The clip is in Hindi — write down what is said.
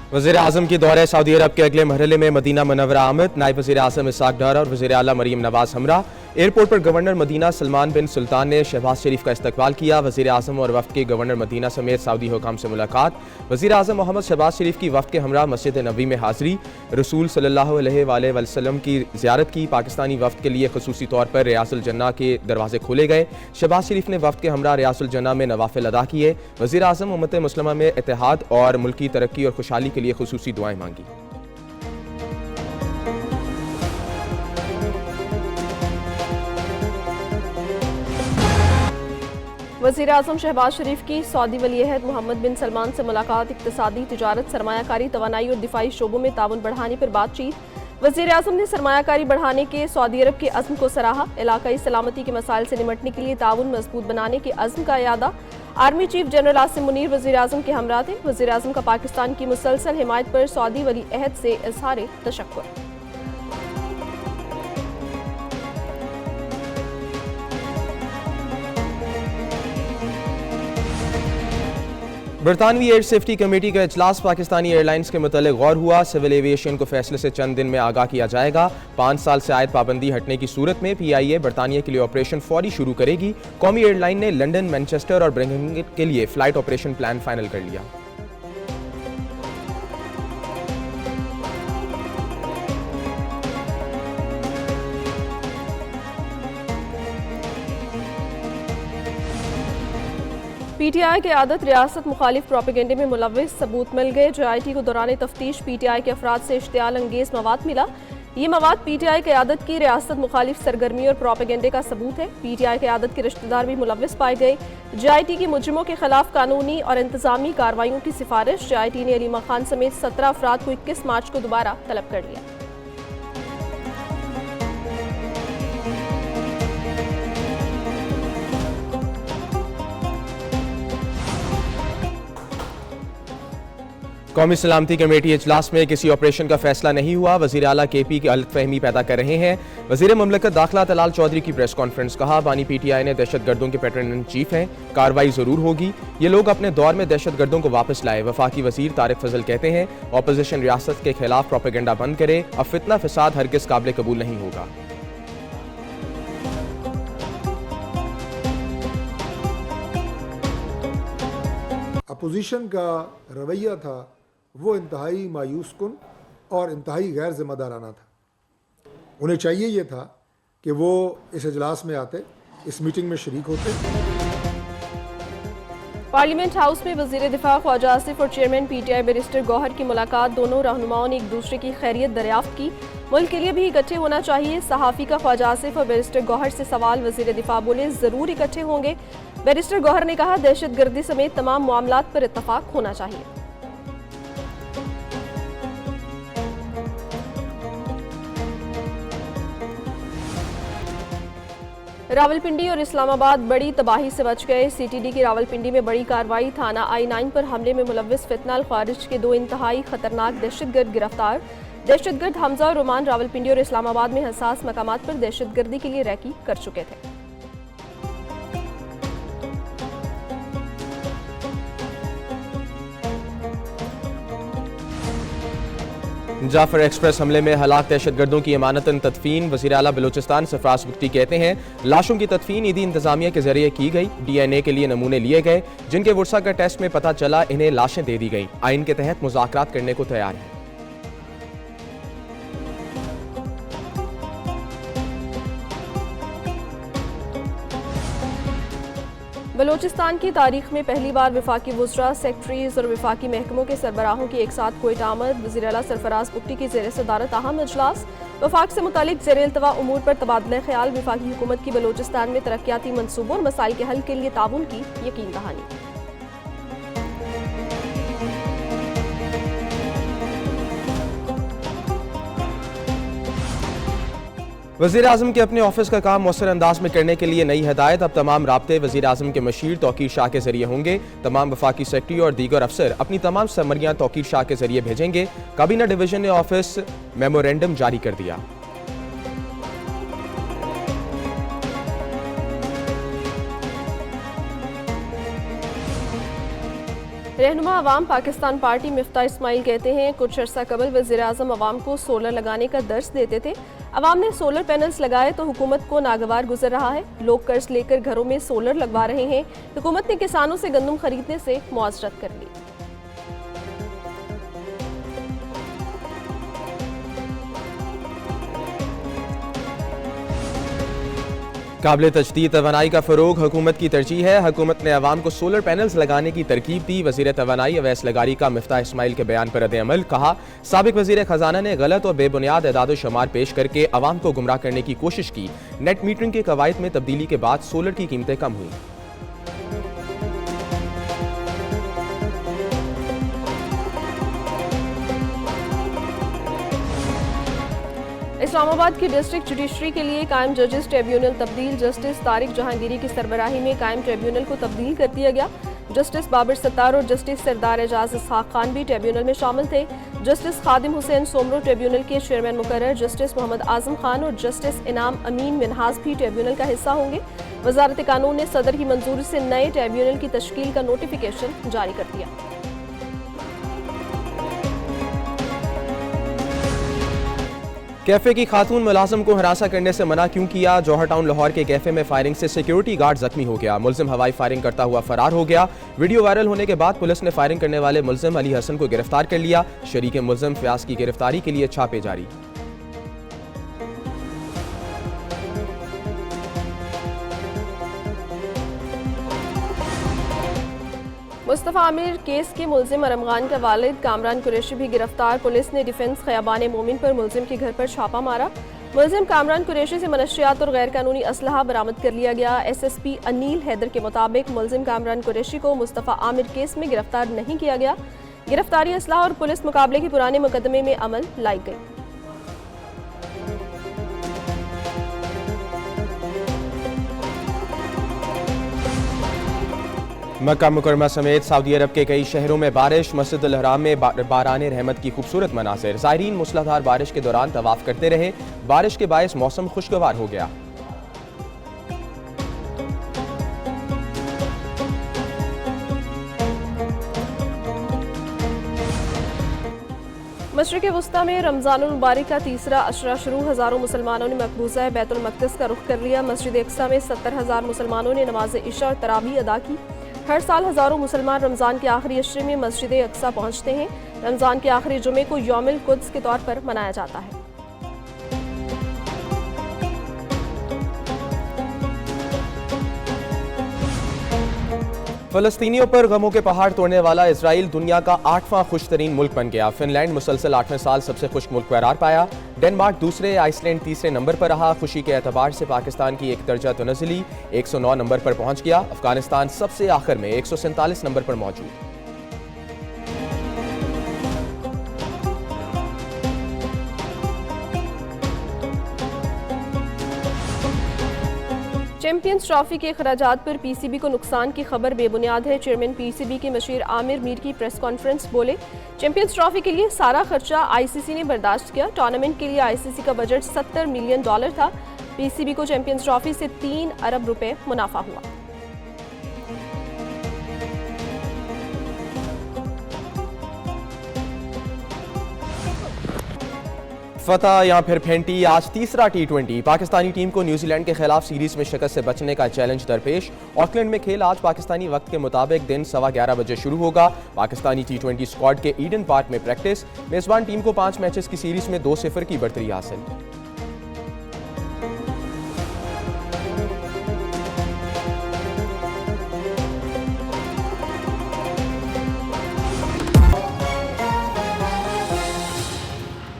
वज़ीर आज़म की दौरे सऊदी अरब के अगले मरहले में मदीना मुनव्वरा आमद। नायब वज़ीर आज़म इसाक डार और वज़ीर आला मरीम नवाज हमरा। एयरपोर्ट पर गवर्नर मदीना सलमान बिन सुल्तान ने शहबाज शरीफ का इस्तकबाल किया। वज़ीर आज़म और वफ़द के गवर्नर मदीना समेत सऊदी हुकाम से मुलाकात। वज़ीर आज़म मोहम्मद शहबाज शरीफ की वफ़द के हमरा मस्जिद नबी में हाज़िरी। रसूल सल्लल्लाहु अलैहि वसल्लम की ज़ियारत की। पाकिस्तानी वफ़द के लिए ख़ुसूसी तौर पर रियासुल जन्ना के दरवाजे खोले गए। शहबाज शरीफ ने वफ़द के हमरा रियासुल जन्ना में नवाफिल अदा किए। वज़ीर आज़म उम्मत मुस्लिमा में इत्तेहाद और मुल्की तरक्की और खुशहाली के लिए ख़ुसूसी दुआएं मांगी। वज़ीर आज़म शहबाज शरीफ की सऊदी वली-ए-अहद मोहम्मद बिन सलमान से मुलाकात। इक़्तिसादी, तिजारत, सरमायाकारी, तवानाई और दिफाई शोबों में ताउन बढ़ाने पर बातचीत। वज़ीर आज़म ने सरमायाकारी बढ़ाने के सऊदी अरब के अज़्म को सराहा। इलाकाई सलामती के मसाइल से निमटने के लिए ताउन मजबूत बनाने के अज़्म का इयादा। Army chief general Asim Munir वज़ीर आज़म के हमरा थे। वज़ीर आज़म का पाकिस्तान की मुसलसल हिमायत पर सऊदी वली-ए-अहद से इज़हार तशक्कुर। बरतानवी एयर सेफ्टी कमेटी का इजलास। पाकिस्तानी एयरलाइंस के मुतालिक गौर हुआ। सिविल एविएशन को फैसले से चंद दिन में आगाह किया जाएगा। 5 साल से आयद पाबंदी हटने की सूरत में PIA बरतानिया के लिए ऑपरेशन फौरी शुरू करेगी। कौमी एयरलाइन ने लंदन, मैनचेस्टर और ब्रिंघम के लिए फ्लाइट ऑपरेशन प्लान फाइनल कर लिया। PTI की आदत रियासत मुखालिफ प्रोपेगेंडे में मुलव्विस सबूत मिल गए। JIT को दौरान तफ्तीश PTI के अफराद से इश्तियाल अंगेज मवाद मिला। ये मवाद PTI की आदत की रियासत मुखालिफ सरगर्मी और प्रोपेगेंडे का सबूत है। PTI की आदत के रिश्तेदार भी मुलव्विस पाए गए। JIT की मुजरिमों के खिलाफ कानूनी और इंतजामी कार्रवाइयों की सिफारिश। JIT ने अलीमा खान समेत 17 अफराद को 21 मार्च को दोबारा तलब कर लिया। कौमी सलामती कमेटी इजलास में किसी ऑपरेशन का फैसला नहीं हुआ। वज़ीर आला KP की गलतफहमी पैदा कर रहे हैं। वज़ीर ममलकत दाखिला तलाल चौधरी की प्रेस कॉन्फ्रेंस। कहा, बानी PTI ने दहशत गर्दों के पैटर्न इन चीफ हैं, कार्रवाई जरूर होगी। ये लोग अपने दौर में दहशत गर्दों को वापस लाए। वफाकी वज़ीर तारिक फजल कहते हैं, ऑपोजिशन रियासत के खिलाफ प्रोपेगेंडा बंद करे। अब फितना फसाद हरगिज काबिल कबूल नहीं होगा। अपोजिशन का रवैया था वो इंतहाई मायूस कुन और इंतहाई गैर जिम्मेदाराना था। उन्हें चाहिए ये था कि वो इस इजलास में आते, इस मीटिंग में शरीक होते। पार्लियामेंट हाउस में वज़ीर दिफा ख्वाजा आसिफ और चेयरमैन PTI बैरिस्टर गौहर की मुलाकात। दोनों रहनुमाओं ने एक दूसरे की खैरियत दरियाफ्त की। मुल्क के लिए भी इकट्ठे होना चाहिए। सहाफ़ी का ख्वाजा आसिफ और बैरिस्टर गौहर से सवाल। वज़ीर दिफा बोले, ज़रूर इकट्ठे होंगे। बैरिस्टर गौहर ने कहा, दहशत गर्दी समेत तमाम मामलात पर इत्तफाक होना चाहिए। रावलपिंडी और इस्लामाबाद बड़ी तबाही से बच गए। CTD की रावलपिंडी में बड़ी कार्रवाई। थाना I9 पर हमले में मुलव्विस फितना अल खारिज के 2 इंतहाई खतरनाक दहशतगर्द गिरफ्तार। दहशतगर्द हमजा और रोमान रावलपिंडी और इस्लामाबाद में हसास मकामात पर दहशतगर्दी के लिए रैकी कर चुके थे। जाफर एक्सप्रेस हमले में हलाक दहशतगर्दों की अमानतन तदफीन। वज़ीर आला बलूचिस्तान सरफराज बुख्ती कहते हैं, लाशों की तदफीन ईदी इंतजामिया के जरिए की गई। DNA के लिए नमूने लिए गए। जिनके वर्सा का टेस्ट में पता चला, इन्हें लाशें दे दी गई। आइन के तहत मुज़ाकरात करने को तैयार है। बलूचिस्तान की तारीख में पहली बार वफाकी वुज़रा, सेक्रेटरीज और वफाकी महकमों के सरबराहों की एक साथ कोयटा आमद। वज़ीर आला सरफराज बुख्ती की ज़ेर सदारत अहम इजलास। वफाक से मुतालिक ज़ेर इल्तवा उमूर पर तबादला ख्याल। वफाकी हुकूमत की बलूचिस्तान में तरक्याती मनसूबों और मसाइल के हल के लिए ताउन की यकीन दहानी। वज़ीर आज़म के अपने ऑफिस का काम मौसर अंदाज में करने के लिए नई हदायत। अब तमाम राब्ते वज़ीर आज़म के मशीर तौकीर शाह के जरिए होंगे। तमाम वफाकी सेक्रेटरी और दीगर अफसर अपनी तमाम समरियां तौकीर शाह के जरिए भेजेंगे। काबीना डिवीजन ने ऑफिस मेमोरेंडम जारी कर दिया। रहनुमा अवाम पाकिस्तान पार्टी मिफ्ता इस्माइल कहते हैं, कुछ अर्सा कबल वज़ीर-ए-आज़म अवाम को सोलर लगाने का दर्स देते थे। अवाम ने सोलर पैनल्स लगाए तो हुकूमत को नागवार गुजर रहा है। लोग कर्ज लेकर घरों में सोलर लगवा रहे हैं। हुकूमत ने किसानों से गंदम खरीदने से मुआवजत कर ली। काबिल तजदीद तवानाई का फ़रोग हुकूमत की तरजीह है। हुकूमत ने अवाम को सोलर पैनल्स लगाने की तरकीब दी। वज़ीर तवानाई अवैस लगारी का मिफ्ता इस्माइल के बयान पर रद्द-ए-अमल। कहा, साबिक वज़ीर ख़जाना ने गलत और बेबुनियाद एदाद शुमार पेश करके अवाम को गुमराह करने की कोशिश की। नेट मीटरिंग के कवायद में तब्दीली के बाद सोलर की कीमतें कम हुई। इस्लामाबाद की डिस्ट्रिक्ट जुडिशरी के लिए कायम जजेस ट्रिब्यूनल तब्दील। जस्टिस तारिक जहांगीरी की सरबराही में कायम ट्रिब्यूनल को तब्दील कर दिया गया। जस्टिस बाबर सत्तार और जस्टिस सरदार एजाज इसहाक खान भी ट्रिब्यूनल में शामिल थे। जस्टिस खादिम हुसैन सोमरो ट्रिब्यूनल के चेयरमैन मुकर्रर। जस्टिस मोहम्मद आजम खान और जस्टिस इनाम अमीन मिनहास भी ट्रिब्यूनल का हिस्सा होंगे। वजारत कानून ने सदर की मंजूरी से नए ट्रिब्यूनल की तश्कील का नोटिफिकेशन जारी कर दिया। कैफे की खातून मुलाजिम को हरासा करने से मना क्यों किया? जौहर टाउन लाहौर के कैफे में फायरिंग से सिक्योरिटी गार्ड जख्मी हो गया। मुलजिम हवाई फायरिंग करता हुआ फरार हो गया। वीडियो वायरल होने के बाद पुलिस ने फायरिंग करने वाले मुलजिम अली हसन को गिरफ्तार कर लिया। शरीक मुलजिम फयाज की गिरफ्तारी के लिए छापे जारी। मुस्तफ़ा आमिर केस के मुलजिम अरमगान का वालिद कामरान कुरैशी भी गिरफ्तार। पुलिस ने डिफेंस खयाबान मोमिन पर मुलजिम के घर पर छापा मारा। मुलजिम कामरान कुरैशी से मनशियात और गैर कानूनी असलहा बरामद कर लिया गया। SSP अनील हैदर के मुताबिक मुलजिम कामरान कुरैशी को मुस्तफ़ा आमिर केस में गिरफ्तार नहीं किया गया। गिरफ्तारी असलहा और पुलिस मुकाबले के पुराने मुकदमे में अमल लाई गई। मक्का मुकरमा समेत सऊदी अरब के कई शहरों में बारिश। मस्जिद अल हराम में बाराने रहमत की खूबसूरत मनासिर। ज़ायरीन मूसलाधार बारिश के दौरान तवाफ करते रहे। बारिश के बायस मौसम खुशगवार हो गया। मशरिक़ वुस्ता में रमज़ानुल मुबारक का तीसरा अशरा शुरू। हज़ारों मुसलमानों ने मकबूजा बैतुल मक़दिस का रुख कर लिया। मस्जिद अक़सा में 70,000 मुसलमानों ने नमाज इशा और तरावी अदा की। हर साल हज़ारों मुसलमान रमज़ान के आखिरी अशरे में मस्जिद अक़सा पहुँचते हैं। रमज़ान के आखिरी जुमे को यौमुल कुद्स के तौर पर मनाया जाता है। फ़लस्तीनियों पर गमों के पहाड़ तोड़ने वाला इजराइल दुनिया का 8वां खुश तरीन मुल्क बन गया। फिनलैंड मुसलसल 8वें साल सबसे खुश्क मुल्क करार पाया। डेनमार्क दूसरे, आइसलैंड तीसरे नंबर पर रहा। खुशी के एतबार से पाकिस्तान की एक दर्जा तनज़्ज़ुली 109 नंबर पर पहुंच गया। अफगानिस्तान सबसे आखिर में 147 नंबर पर मौजूद। चैंपियंस ट्रॉफी के अखराजात पर PCB को नुकसान की खबर बेबुनियाद है। चेयरमैन PCB के मशीर आमिर मीर की प्रेस कॉन्फ्रेंस बोले, चैंपियंस ट्रॉफी के लिए सारा खर्चा ICC ने बर्दाश्त किया। टूर्नामेंट के लिए ICC का बजट $70 मिलियन था। PCB को चैंपियंस ट्रॉफी से 3 अरब रुपए मुनाफा हुआ। फतह या फिर फेंटी। आज तीसरा T20। पाकिस्तानी टीम को न्यूजीलैंड के खिलाफ सीरीज में शिकस्त से बचने का चैलेंज दरपेश। ऑकलैंड में खेल आज पाकिस्तानी वक्त के मुताबिक दिन 11:15 बजे शुरू होगा। पाकिस्तानी T20 स्क्वाड के ईडन पार्क में प्रैक्टिस। मेजबान टीम को 5 मैचेस की सीरीज में 2-0 की बढ़तरी हासिल।